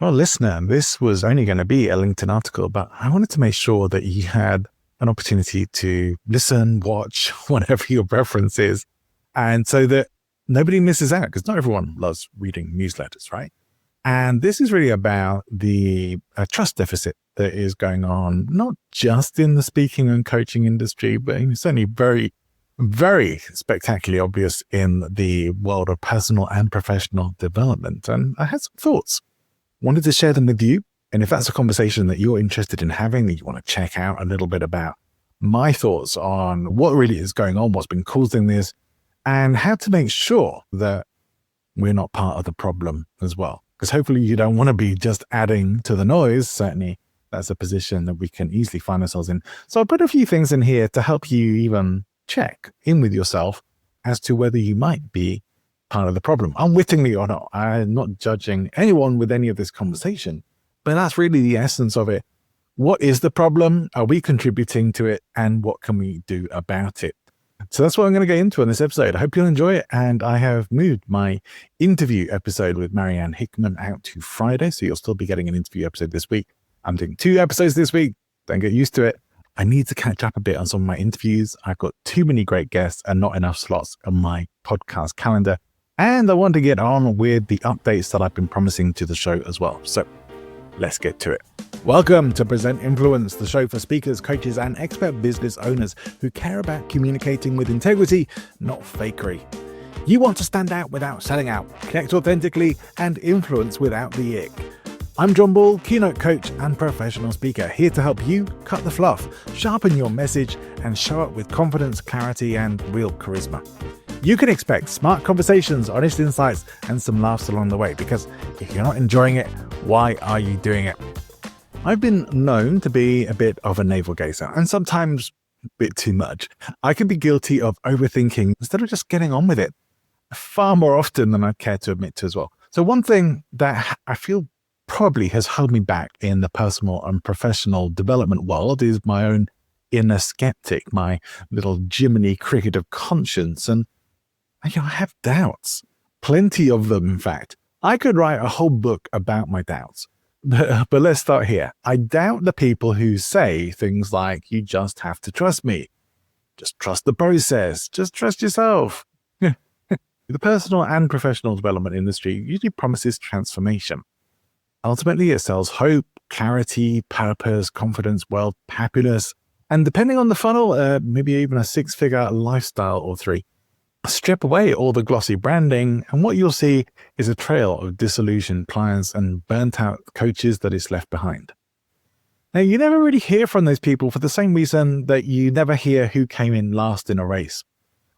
Well, listener, this was only going to be a LinkedIn article, but I wanted to make sure that you had an opportunity to listen, watch, whatever your preference is. And so that nobody misses out, because not everyone loves reading newsletters, right? And this is really about the trust deficit that is going on, not just in the speaking and coaching industry, but certainly very, very spectacularly obvious in the world of personal and professional development. And I had some thoughts. Wanted to share them with you. And if that's a conversation that you're interested in having, that you want to check out a little bit about my thoughts on what really is going on, what's been causing this, and how to make sure that we're not part of the problem as well. Because hopefully you don't want to be just adding to the noise. Certainly that's a position that we can easily find ourselves in. So I put a few things in here to help you even check in with yourself as to whether you might be part of the problem, unwittingly or not. I'm not judging anyone with any of this conversation, but that's really the essence of it. What is the problem? Are we contributing to it? And what can we do about it? So that's what I'm going to get into in this episode. I hope you'll enjoy it. And I have moved my interview episode with Marianne Hickman out to Friday. So you'll still be getting an interview episode this week. I'm doing 2 episodes this week. Don't get used to it. I need to catch up a bit on some of my interviews. I've got too many great guests and not enough slots on my podcast calendar. And I want to get on with the updates that I've been promising to the show as well. So let's get to it. Welcome to Present Influence, the show for speakers, coaches, and expert business owners who care about communicating with integrity, not fakery. You want to stand out without selling out, connect authentically, and influence without the ick. I'm John Ball, keynote coach and professional speaker, here to help you cut the fluff, sharpen your message, and show up with confidence, clarity, and real charisma. You can expect smart conversations, honest insights, and some laughs along the way, because if you're not enjoying it, why are you doing it? I've been known to be a bit of a navel gazer, and sometimes a bit too much. I can be guilty of overthinking instead of just getting on with it, far more often than I care to admit to as well. So one thing that I feel probably has held me back in the personal and professional development world is my own inner skeptic, my little Jiminy Cricket of conscience. And I have doubts, plenty of them, in fact. I could write a whole book about my doubts. But let's start here. I doubt the people who say things like, you just have to trust me. Just trust the process. Just trust yourself. The personal and professional development industry usually promises transformation. Ultimately, it sells hope, clarity, purpose, confidence, wealth, happiness, and depending on the funnel, maybe even a 6-figure lifestyle or 3. Strip away all the glossy branding, and what you'll see is a trail of disillusioned clients and burnt out coaches that is left behind. Now, you never really hear from those people for the same reason that you never hear who came in last in a race.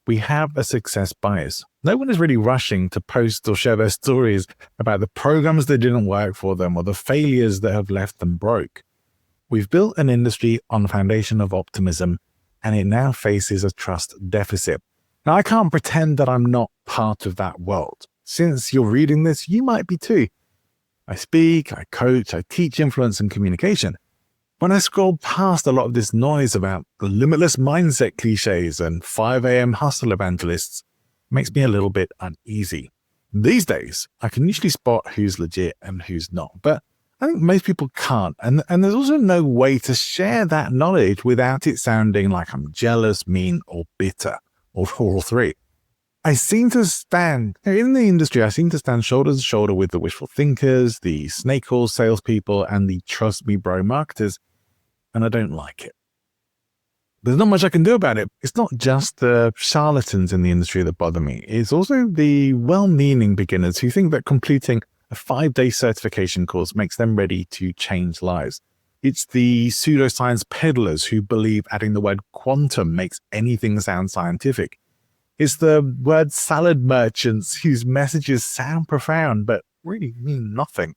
We have a success bias. No one is really rushing to post or share their stories about the programs that didn't work for them or the failures that have left them broke. We've built an industry on the foundation of optimism, and it now faces a trust deficit. Now, I can't pretend that I'm not part of that world. Since you're reading this, you might be too. I speak, I coach, I teach influence and communication. When I scroll past a lot of this noise about the limitless mindset cliches and 5 a.m. hustle evangelists, it makes me a little bit uneasy. These days, I can usually spot who's legit and who's not, but I think most people can't. And there's also no way to share that knowledge without it sounding like I'm jealous, mean, or bitter. Or all 3. I seem to stand, in the industry, I seem to stand shoulder to shoulder with the wishful thinkers, the snake oil salespeople, and the trust me bro marketers, and I don't like it. There's not much I can do about it. It's not just the charlatans in the industry that bother me. It's also the well-meaning beginners who think that completing a 5-day certification course makes them ready to change lives. It's the pseudoscience peddlers who believe adding the word quantum makes anything sound scientific. It's the word salad merchants whose messages sound profound but really mean nothing.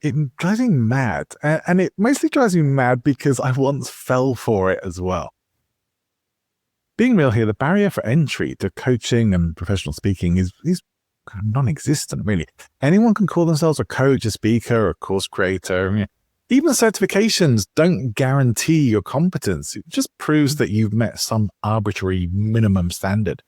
It drives me mad, and it mostly drives me mad because I once fell for it as well. Being real here, the barrier for entry to coaching and professional speaking is non-existent, really. Anyone can call themselves a coach, a speaker, a course creator. Even certifications don't guarantee your competence. It just proves that you've met some arbitrary minimum standard.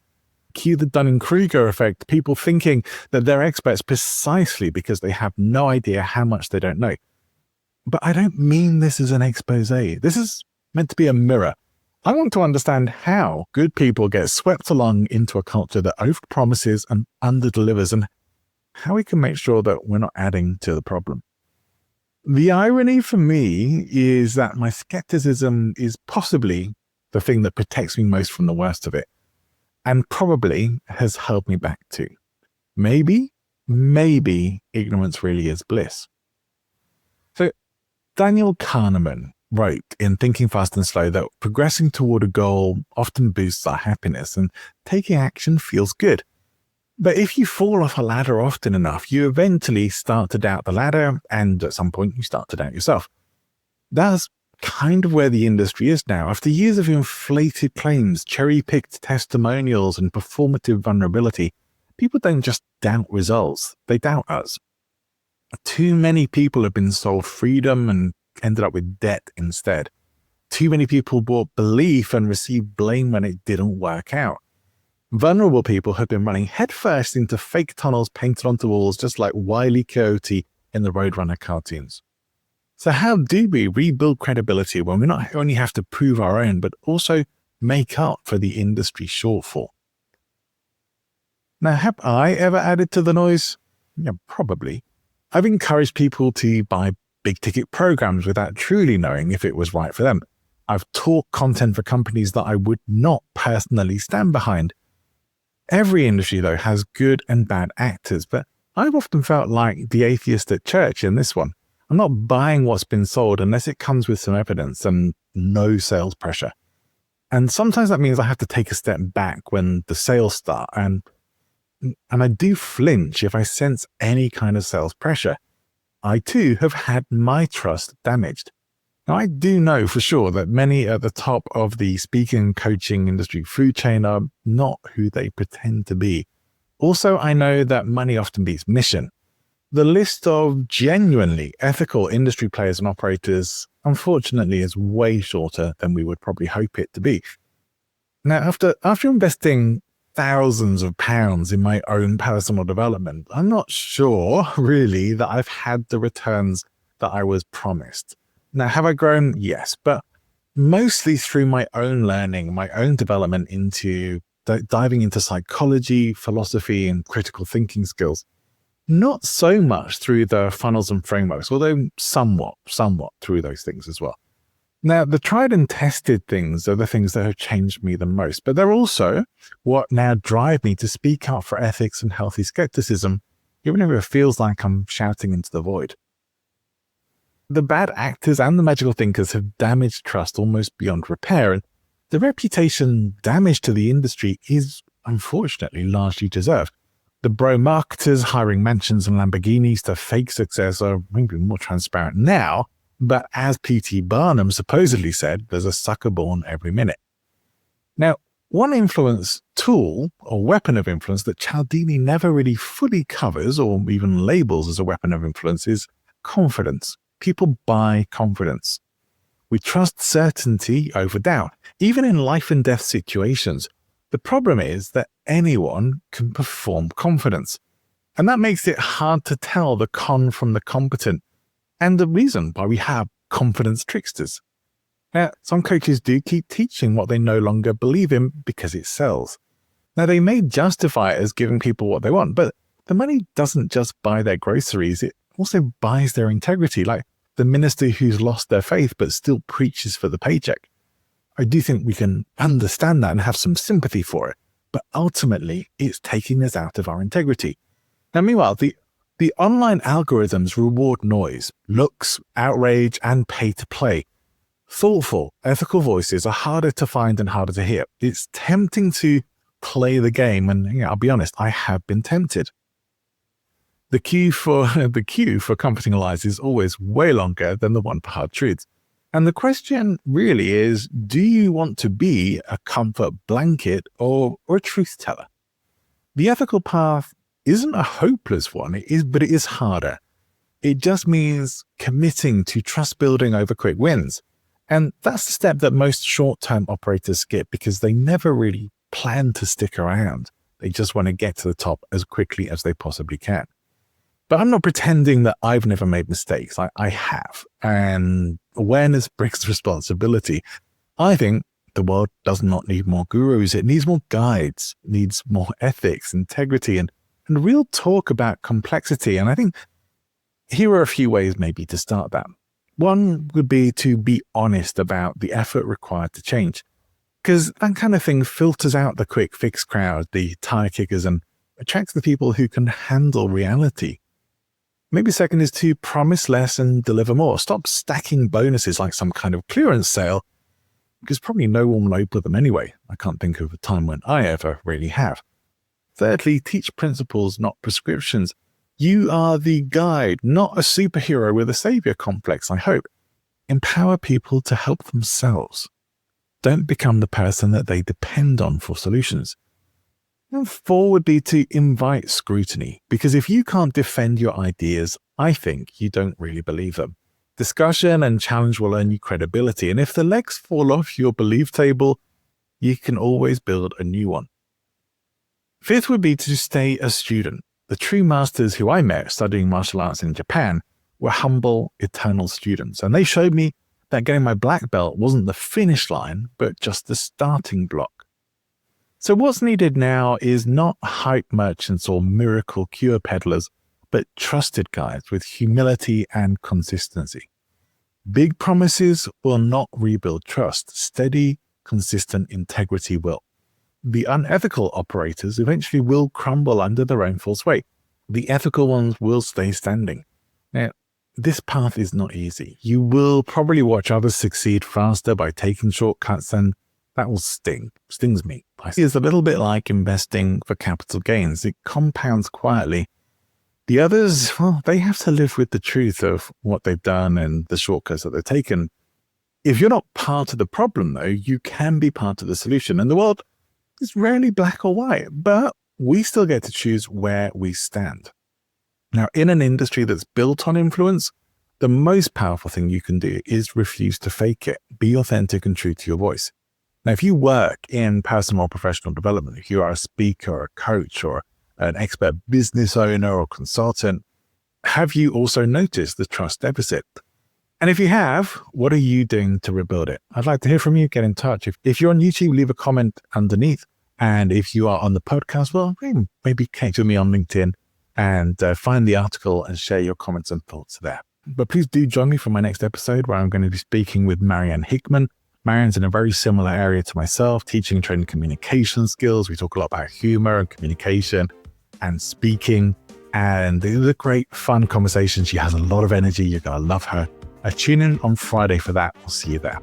Cue the Dunning-Kruger effect, people thinking that they're experts precisely because they have no idea how much they don't know. But I don't mean this as an expose. This is meant to be a mirror. I want to understand how good people get swept along into a culture that overpromises and underdelivers, and how we can make sure that we're not adding to the problem. The irony for me is that my skepticism is possibly the thing that protects me most from the worst of it, and probably has held me back too. Maybe ignorance really is bliss. So Daniel Kahneman wrote in Thinking Fast and Slow that progressing toward a goal often boosts our happiness and taking action feels good. But if you fall off a ladder often enough, you eventually start to doubt the ladder, and at some point you start to doubt yourself. That's kind of where the industry is now. After years of inflated claims, cherry-picked testimonials, and performative vulnerability, people don't just doubt results, they doubt us. Too many people have been sold freedom and ended up with debt instead. Too many people bought belief and received blame when it didn't work out. Vulnerable people have been running headfirst into fake tunnels painted onto walls, just like Wile E. Coyote in the Roadrunner cartoons. So how do we rebuild credibility when we not only have to prove our own, but also make up for the industry shortfall? Now, have I ever added to the noise? Yeah, probably. I've encouraged people to buy big-ticket programs without truly knowing if it was right for them. I've taught content for companies that I would not personally stand behind. Every industry, though, has good and bad actors, but I've often felt like the atheist at church in this one. I'm not buying what's been sold unless it comes with some evidence and no sales pressure. And sometimes that means I have to take a step back when the sales start, and I do flinch if I sense any kind of sales pressure. I too have had my trust damaged. Now, I do know for sure that many at the top of the speaking and coaching industry food chain are not who they pretend to be. Also, I know that money often beats mission. The list of genuinely ethical industry players and operators, unfortunately, is way shorter than we would probably hope it to be. Now, after investing thousands of pounds in my own personal development, I'm not sure really that I've had the returns that I was promised. Now, have I grown? Yes, but mostly through my own learning, my own development into diving into psychology, philosophy, and critical thinking skills. Not so much through the funnels and frameworks, although somewhat through those things as well. Now, the tried and tested things are the things that have changed me the most, but they're also what now drive me to speak up for ethics and healthy skepticism, even if it feels like I'm shouting into the void. The bad actors and the magical thinkers have damaged trust almost beyond repair, and the reputation damage to the industry is unfortunately largely deserved. The bro marketers hiring mansions and Lamborghinis to fake success are maybe more transparent now, but as P.T. Barnum supposedly said, there's a sucker born every minute. Now, one influence tool or weapon of influence that Cialdini never really fully covers or even labels as a weapon of influence is confidence. People buy confidence. We trust certainty over doubt, even in life and death situations. The problem is that anyone can perform confidence, and that makes it hard to tell the con from the competent, and the reason why we have confidence tricksters. Now, some coaches do keep teaching what they no longer believe in because it sells. Now, they may justify it as giving people what they want, but the money doesn't just buy their groceries, it also buys their integrity, like the minister who's lost their faith but still preaches for the paycheck. I do think we can understand that and have some sympathy for it, but ultimately it's taking us out of our integrity. Now, meanwhile, the online algorithms reward noise, looks, outrage, and pay to play. Thoughtful, ethical voices are harder to find and harder to hear. It's tempting to play the game, and I'll be honest, I have been tempted. The queue for comforting lies is always way longer than the one for hard truths. And the question really is, do you want to be a comfort blanket or a truth teller? The ethical path isn't a hopeless one, but it is harder. It just means committing to trust building over quick wins. And that's the step that most short-term operators skip because they never really plan to stick around. They just want to get to the top as quickly as they possibly can. But I'm not pretending that I've never made mistakes. I have. And awareness brings responsibility. I think the world does not need more gurus. It needs more guides, it needs more ethics, integrity, and real talk about complexity. And I think here are a few ways maybe to start that. One would be to be honest about the effort required to change, because that kind of thing filters out the quick fix crowd, the tire kickers, and attracts the people who can handle reality. Maybe second is to promise less and deliver more. Stop stacking bonuses like some kind of clearance sale, because probably no one will open them anyway. I can't think of a time when I ever really have. Thirdly, teach principles, not prescriptions. You are the guide, not a superhero with a savior complex, I hope. Empower people to help themselves. Don't become the person that they depend on for solutions. And 4 would be to invite scrutiny, because if you can't defend your ideas, I think you don't really believe them. Discussion and challenge will earn you credibility, and if the legs fall off your belief table, you can always build a new one. 5th would be to stay a student. The true masters who I met studying martial arts in Japan were humble, eternal students, and they showed me that getting my black belt wasn't the finish line, but just the starting block. So what's needed now is not hype merchants or miracle cure peddlers, but trusted guides with humility and consistency. Big promises will not rebuild trust. Steady, consistent integrity will. The unethical operators eventually will crumble under their own false weight. The ethical ones will stay standing. Now, this path is not easy. You will probably watch others succeed faster by taking shortcuts, and that will stings me. I see it's a little bit like investing for capital gains. It compounds quietly. The others, well, they have to live with the truth of what they've done and the shortcuts that they've taken. If you're not part of the problem, though, you can be part of the solution. And the world is rarely black or white, but we still get to choose where we stand. Now, in an industry that's built on influence, the most powerful thing you can do is refuse to fake it. Be authentic and true to your voice. Now, if you work in personal or professional development, if you are a speaker or a coach or an expert business owner or consultant, have you also noticed the trust deficit? And if you have, what are you doing to rebuild it? I'd like to hear from you. Get in touch. If you're on YouTube, leave a comment underneath. And if you are on the podcast, well, maybe connect with me on LinkedIn and find the article and share your comments and thoughts there. But please do join me for my next episode, where I'm going to be speaking with Marianne Hickman. Marianne's in a very similar area to myself, teaching and training communication skills. We talk a lot about humor and communication and speaking. And it was a great, fun conversation. She has a lot of energy. You're going to love her. Tune in on Friday for that. I'll see you there.